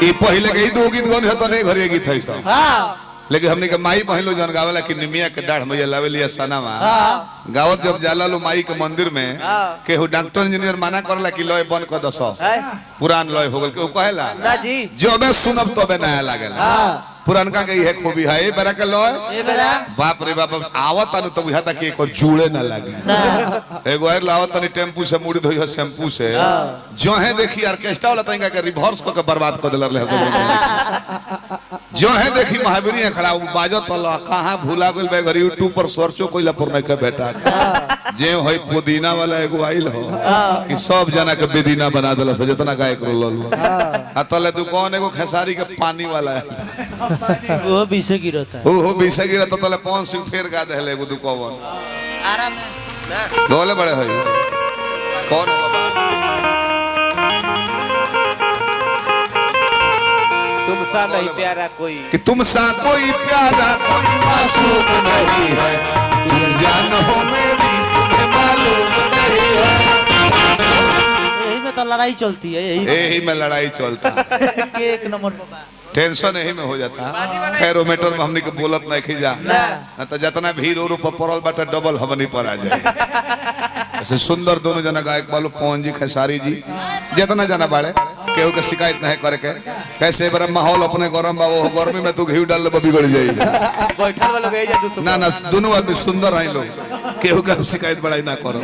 ये पहले के ही दो गीत गौन है तो नहीं घरे गीत है सब। हां लेकिन हमने के माई पहलो जन गावेला कि निमिया के डाढ़ मैया लावेलिया सनामा गावत जब जाला लो माई के मंदिर में केहू डॉक्टर इंजीनियर माना करला कि लय बंद कर दस पुरान लय हो गल केहू कहेला ना जी जो मैं सुनब तबे नया लागेला पुरानका के है खूबी है ए बेरा के लय ए बेरा बाप रे बाप आवत अनु तो बुझाता कि एक जुड़े ना लागे एगो आर लावत तनी टेम्पू से मुड़ी धोई शैम्पू से जो है देखी ऑर्केस्ट्रा वाला तंगा के रिवर्स को के बर्बाद कर देलर ले जो है देखी महावीर खड़ा बाजत वाला कहां भूला गेल बे घर यूट्यूब पर सर्चो कोइला पर नहीं के बेटा जे होई पुदीना वाला एगो आइल हो कि सब जना के बेदीना बना देला से जितना गायक रोल आ तले दुकान एगो खेसारी के पानी वाला है वो बीसे गिरता है वो बीसे गिरता तले 5 सिंह फेर गा देले एगो दुकान आराम ना बोले बड़े होई कौन तुमसा नहीं प्यारा कोई कि तुमसा कोई प्यारा कोई मासूम नहीं है तुम जान हो मेरी तुम्हें मालूम नहीं है यही में तो लड़ाई चलती है यही में लड़ाई चलता के एक नंबर पर टेंशन यही में हो जाता खैरोमीटर में हमनी के बोलत नहीं खिजा ना तो जितना भीड़ और ऊपर पड़ल बाटे डबल हमनी पर आ जाए ऐसे सुंदर दोनों जना गायक बालू पवन जी खेसारी जी जितना जना बाड़े केहू के शिकायत नहीं करे के कैसे बड़ा माहौल अपने गरम बा वो गर्मी में तू घी डाल दे बिगड़ जाई बैठल वाला गए जा ना ना दोनों आदमी सुंदर हैं लोग केहू का शिकायत बड़ाई ना करो।